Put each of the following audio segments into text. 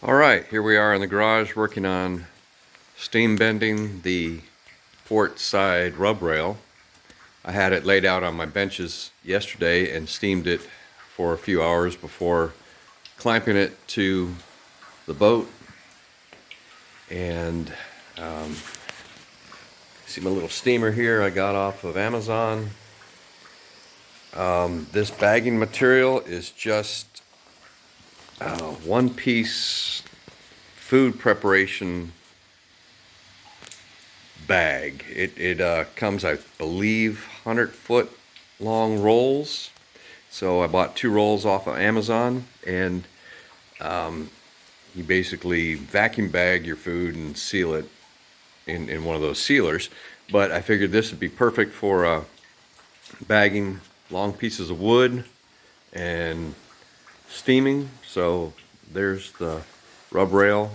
Alright, here we are in the garage working on steam bending the port side rub rail. I had it laid out on my benches yesterday and steamed it for a few hours before clamping it to the boat. And see my little steamer here I got off of Amazon. This bagging material is just one-piece food preparation bag. It comes, I believe, 100-foot long rolls. So I bought 2 rolls off of Amazon, and you basically vacuum bag your food and seal it in one of those sealers. But I figured this would be perfect for bagging long pieces of wood and steaming. So there's the rub rail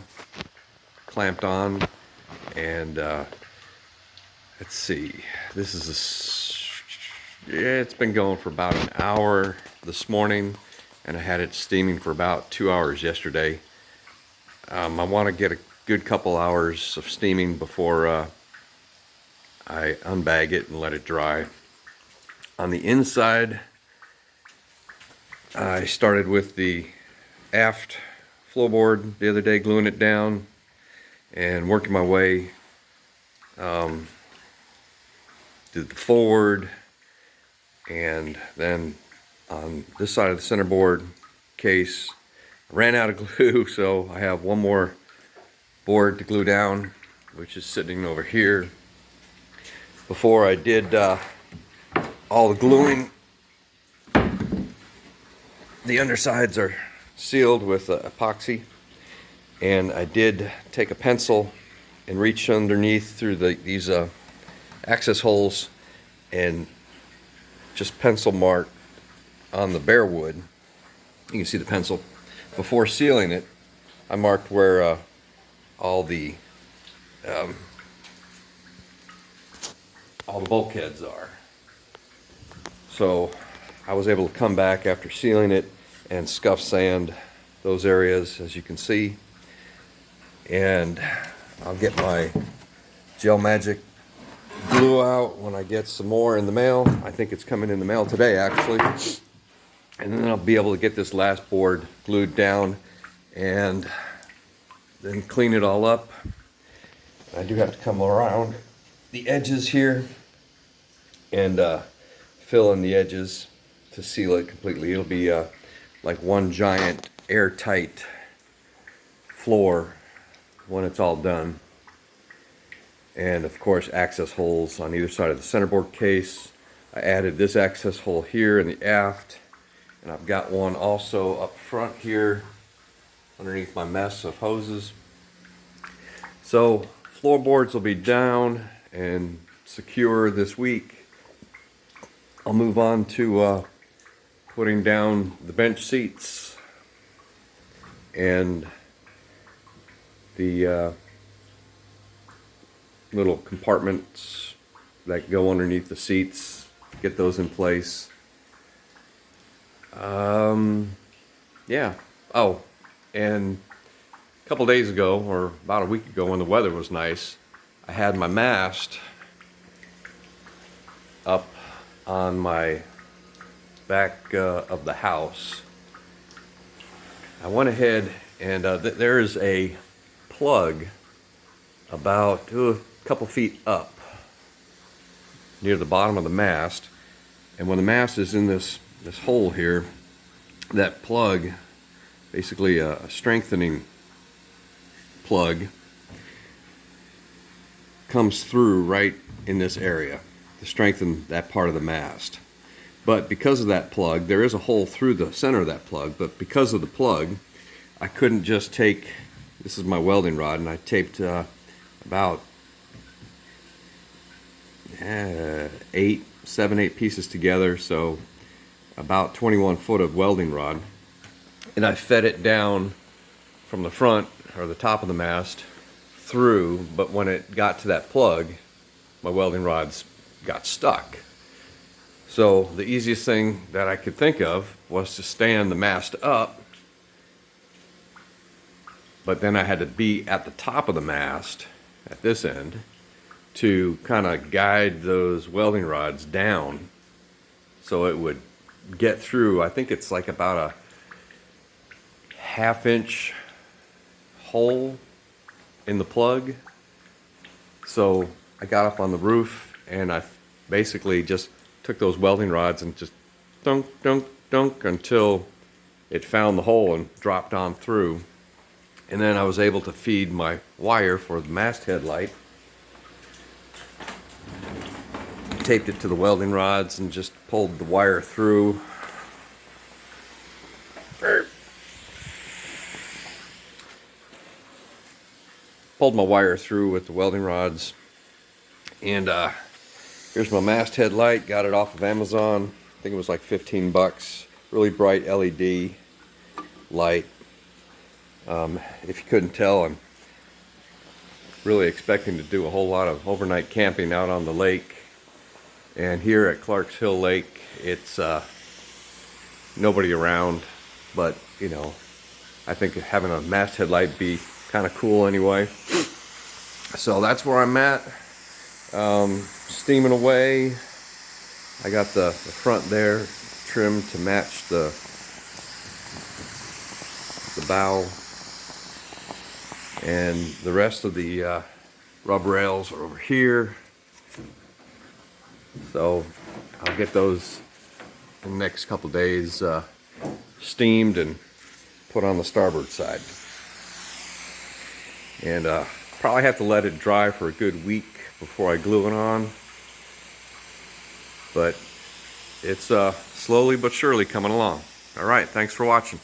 clamped on, and let's see, this is it's been going for about an hour this morning, and I had it steaming for about 2 hours yesterday. I want to get a good couple hours of steaming before I unbag it and let it dry. On the inside, I started with the aft floorboard the other day, gluing it down and working my way to the forward, and then on this side of the centerboard case I ran out of glue, so I have one more board to glue down, which is sitting over here. Before I did all the gluing, the undersides are sealed with epoxy, and I did take a pencil and reach underneath through these access holes and just pencil mark on the bare wood. You can see the pencil. Before sealing it, I marked where all the bulkheads are. So I was able to come back after sealing it and scuff sand those areas, as you can see. And I'll get my Gel Magic glue out when I get some more in the mail. I think it's coming in the mail today, actually. And then I'll be able to get this last board glued down and then clean it all up. I do have to come around the edges here and fill in the edges to seal it completely. It'll be like one giant airtight floor when it's all done. And of course, access holes on either side of the centerboard case. I added this access hole here in the aft, and I've got one also up front here underneath my mess of hoses. So floorboards will be down and secure this week. I'll move on to putting down the bench seats and the little compartments that go underneath the seats. Get those in place. Yeah. Oh, and a couple days ago, or about a week ago, when the weather was nice, I had my mast up on my back of the house. I went ahead and there is a plug about a couple feet up near the bottom of the mast, and when the mast is in this hole here, that plug, basically a strengthening plug, comes through right in this area to strengthen that part of the mast. But because of that plug, there is a hole through the center of that plug, but because of the plug, I couldn't just take, this is my welding rod, and I taped about 7-8 pieces together, so about 21 foot of welding rod, and I fed it down from the front, or the top of the mast, through, but when it got to that plug, my welding rods got stuck. So the easiest thing that I could think of was to stand the mast up but then I had to be at the top of the mast at this end to kind of guide those welding rods down so it would get through. I think it's like about a 1/2 inch hole in the plug. So I got up on the roof and I basically just took those welding rods and just dunk, dunk, dunk until it found the hole and dropped on through. And then I was able to feed my wire for the masthead light. Taped it to the welding rods and just pulled the wire through. Pulled my wire through with the welding rods. And here's my masthead light. Got it off of Amazon. I think it was like 15 bucks. Really bright LED light. If you couldn't tell, I'm really expecting to do a whole lot of overnight camping out on the lake. And here at Clark's Hill Lake, it's nobody around, but you know, I think having a masthead light be kind of cool anyway. So that's where I'm at. Steaming away. I got the front there trimmed to match the bow, and the rest of the rub rails are over here. So I'll get those in the next couple days steamed and put on the starboard side. And probably have to let it dry for a good week before I glue it on. But it's slowly but surely coming along. All right, thanks for watching.